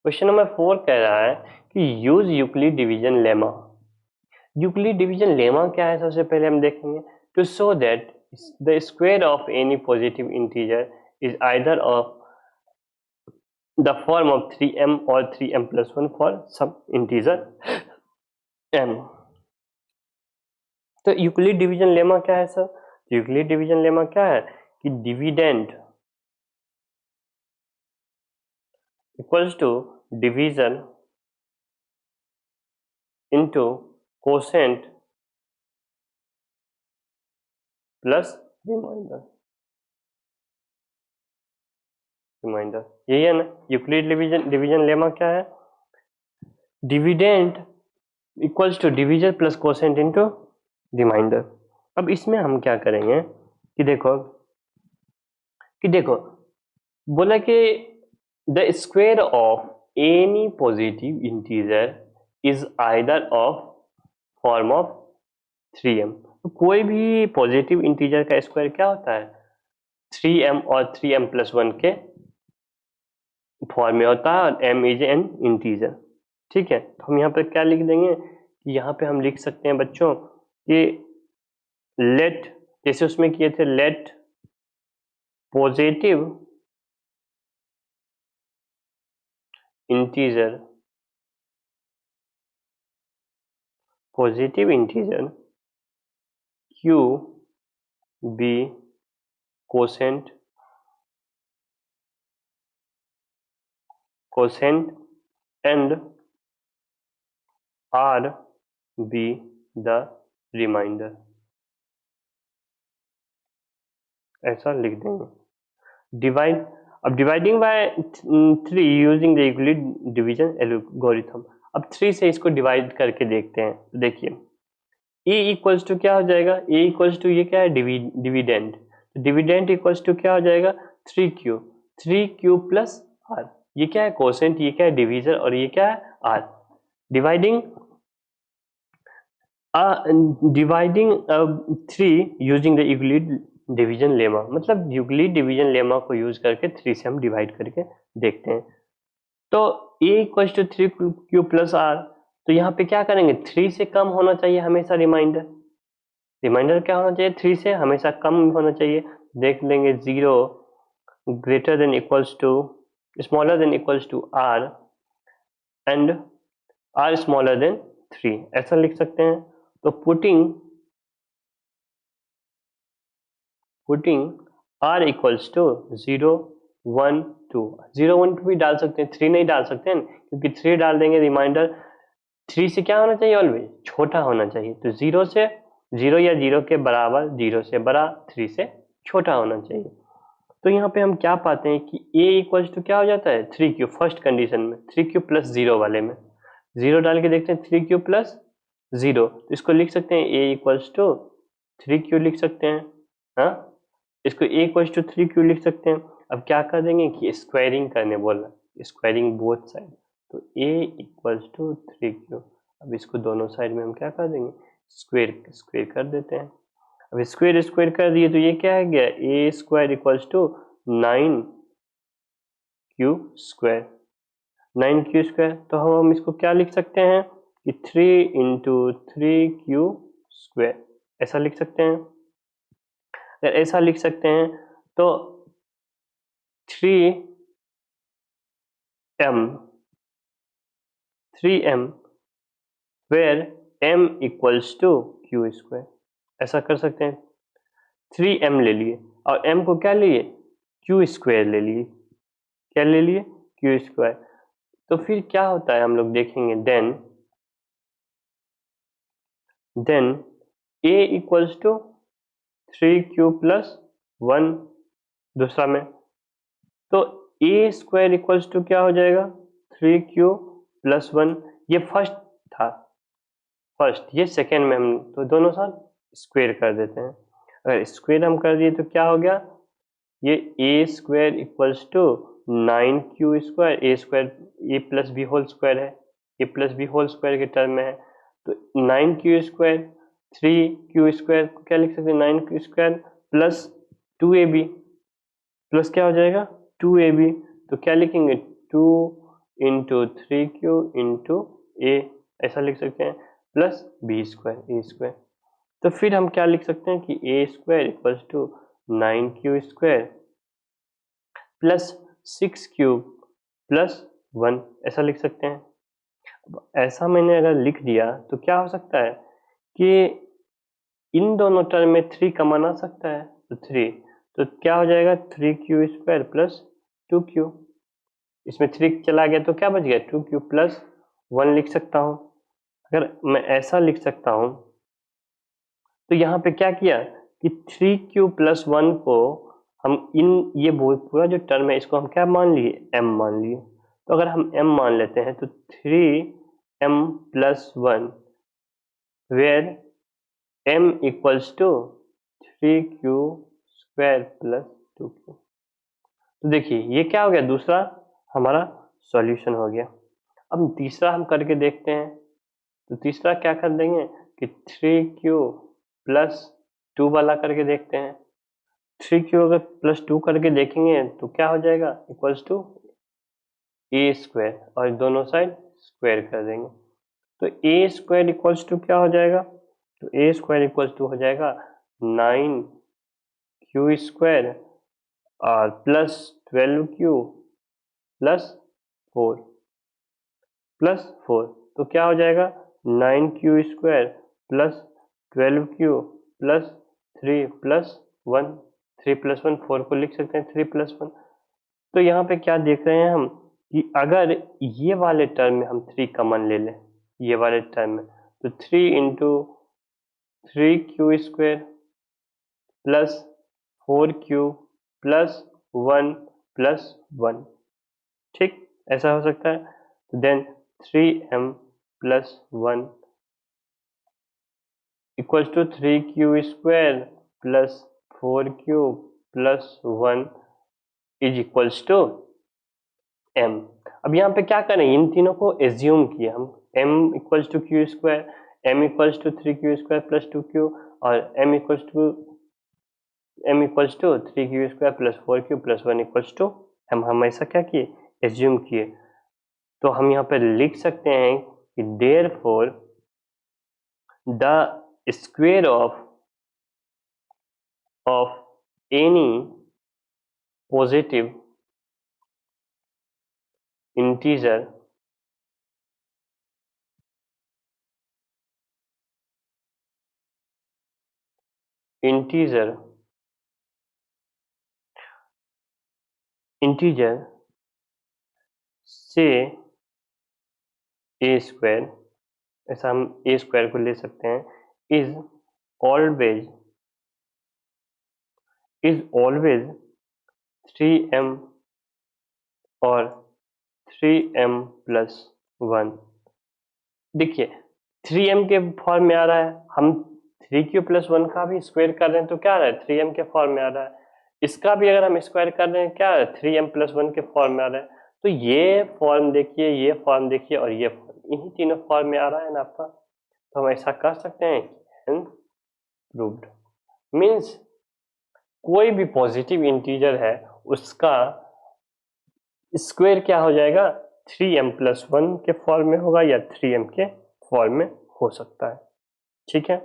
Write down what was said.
Question number 4 कह रहा है कि use Euclid division lemma. Euclid division lemma क्या है, सबसे पहले हम देखेंगे। To show that the square of any positive integer is either of the form of 3m और 3m plus 1 for some integer m। तो यूक्लिड डिवीजन लेमा क्या है सर? यूक्लिड डिवीजन लेमा क्या है कि dividend equals to division into quotient plus remainder. यही है ना यूक्लिड डिवीजन लेमा क्या है? Dividend equals to division plus quotient into remainder. अब इसमें हम क्या करेंगे कि देखो बोला कि the square of any positive integer is either of form of 3m। तो कोई भी पॉजिटिव इंटीजर का स्क्वायर क्या होता है? 3m और 3m plus 1 के फॉर्म में होता है और m इज एन इंटीजर। ठीक है, तो हम यहाँ पे क्या लिख देंगे कि यहाँ पे हम लिख सकते हैं बच्चों कि लेट, जैसे उसमें किए थे, let positive integer q be quotient and r be the remainder। ऐसा लिख देंगे। डिवाइड, अब dividing by 3 using the Euclid division algorithm. अब 3 से इसको डिवाइड करके देखते हैं। तो देखिए ए इक्वल्स टू क्या हो जाएगा? ए इक्वल्स टू ये क्या है? डिविडेंड। डिविडेंड इक्वल्स टू क्या हो जाएगा? 3q plus are. ये क्या है? कोसेंट। ये क्या है? डिवीजर। और ये क्या है? R. Dividing 3 using the Euclid division lemma, मतलब यूक्लिड डिवीजन लेमा को यूज करके 3 से हम डिवाइड करके देखते हैं। तो a equal to 3q plus R, तो यहाँ पे क्या करेंगे? 3 से कम होना चाहिए हमेशा रिमाइंडर। रिमाइंडर क्या होना चाहिए? 3 से हमेशा कम होना चाहिए। देख लेंगे 0 greater than equals to, smaller than equals to R and R smaller than 3, ऐसा लिख सकते हैं। तो पुटिंग आर इक्वल्स टू 0 1 2, 0 1 2 भी डाल सकते हैं, 3 नहीं डाल सकते हैं क्योंकि 3 डाल देंगे रिमाइंडर 3 से क्या होना चाहिए? ऑलवेज छोटा होना चाहिए। तो 0 से 0 या 0 के बराबर, 0 से बड़ा, 3 से छोटा होना चाहिए। तो यहाँ पे हम क्या पाते हैं कि a इक्वल्स टू क्या हो जाता है? 3q फर्स्ट कंडीशन में, 3q प्लस 0 वाले में 0 डाल के देखते हैं, 3q प्लस 0, तो इसको लिख सकते हैं a इक्वल्स टू 3q लिख सकते हैं। हाँ, इसको a इक्वल्स टू 3q लिख सकते हैं। अब क्या कर देंगे कि स्क्वायरिंग करने बोला, स्क्वायरिंग बोथ साइड, तो a इक्वल्स टू 3q। अब इसको दोनों साइड में हम क्या कर देंगे? स्क्वायर कर देते हैं। अब स्क्वायर कर दिए तो ये क्या है गया? A square equals to 9q square. तो हम इसको क्या लिख सकते हैं कि 3 इंटू 3q स्क्वायर, ऐसा लिख सकते हैं। अगर ऐसा लिख सकते हैं तो 3m where m equals to q square, ऐसा कर सकते हैं। 3m ले लिए और m को क्या लिए? q स्क्वायर ले लिए। क्या ले लिए? q square. तो फिर क्या होता है हम लोग देखेंगे। Then a equals to 3q plus 1 दूसरा में, तो a स्क्वायर इक्वल्स टू क्या हो जाएगा? 3q plus 1। ये फर्स्ट था, फर्स्ट, ये सेकेंड में हम तो दोनों साथ स्क्वायर कर देते हैं। अगर स्क्वायर हम कर दिए तो क्या हो गया? ये a square equals to 9q square, a square a plus B whole square है, a plus B whole square के टर्म में है। तो 9q स्क्वायर 3q स्क्वायर को क्या लिख सकते हैं? 9q square plus 2ab plus क्या हो जाएगा? 2ab। तो क्या लिखेंगे? 2 इंटू 3q इंटू ए, ऐसा लिख सकते हैं, plus b square a square. तो फिर हम क्या लिख सकते हैं कि a square equals to 9q square plus 6q plus 1, ऐसा लिख सकते हैं। ऐसा मैंने अगर लिख दिया तो क्या हो सकता है कि इन दोनों टर्म में 3 कॉमन आ सकता है, तो 3, तो क्या हो जाएगा 3q स्क्वायर प्लस 2q, इसमें 3 चला गया तो क्या बच गया 2q प्लस 1 लिख सकता हूँ। अगर मैं ऐसा लिख सकता हूँ तो यहाँ पे क्या किया कि 3q प्लस 1 को हम ये पूरा जो टर्म है इसको हम क्या मान लिए, m मान लिए। तो अगर हम m मान लेते हैं तो 3m plus 1 where m equals to 3q square plus 2q। तो देखिए ये क्या हो गया, दूसरा हमारा सॉल्यूशन हो गया। अब तीसरा हम करके देखते हैं। तो तीसरा क्या कर देंगे कि 3q प्लस 2 वाला करके देखते हैं। 3q अगर प्लस 2 करके देखेंगे तो क्या हो जाएगा इक्वल्स टू ए स्क्वायर, और दोनों साइड स्क्वायर कर देंगे। तो ए स्क्वायर इक्वल्स टू क्या हो जाएगा, तो ए स्क्वायर इक्वल्स टू हो जाएगा 9q स्क्वायर और प्लस 12q प्लस 4 तो क्या हो जाएगा 9q square plus 12q plus 3 plus 1, 3 plus 1 4 को लिख सकते हैं 3 प्लस 1। तो यहाँ पे क्या देख रहे हैं हम कि अगर ये वाले टर्म में हम 3 कॉमन ले लें, ये वाले टर्म में, तो 3 into 3q square plus 4q plus 1 plus 1, ठीक, ऐसा हो सकता है। तो then 3m plus 1 equals to 3q square plus 4q plus 1 is equals to m। अब यहाँ पे क्या करें, इन तीनों को एज्यूम किए हम, m equals to q square, m equals to 3q square plus 2q और m equals to 3q square plus 4q plus 1 equals to m। हम ऐसा क्या किए, एज्यूम किए। तो हम यहाँ पे लिख सकते हैं कि therefore the square of any positive integer से ए स्क्वायर, ऐसा हम ए स्क्वायर को ले सकते हैं, इज ऑलवेज 3m और 3m प्लस 1। देखिए 3m के फॉर्म में आ रहा है, हम 3q प्लस 1 का भी स्क्वायर कर रहे हैं तो क्या आ रहा है 3m के फॉर्म में आ रहा है, इसका भी अगर हम स्क्वायर कर रहे हैं क्या आ रहा है 3m प्लस 1 के फॉर्म में आ रहा है। तो ये फॉर्म देखिए, ये फॉर्म देखिए और ये फॉर्म, इन्हीं तीनों फॉर्म में आ रहा है ना आपका। तो हम ऐसा कर सकते हैं प्रूव्ड, मीन्स कोई भी पॉजिटिव इंटीजर है उसका स्क्वायर क्या हो जाएगा 3m प्लस 1 के फॉर्म में होगा या 3m के फॉर्म में हो सकता है, ठीक है।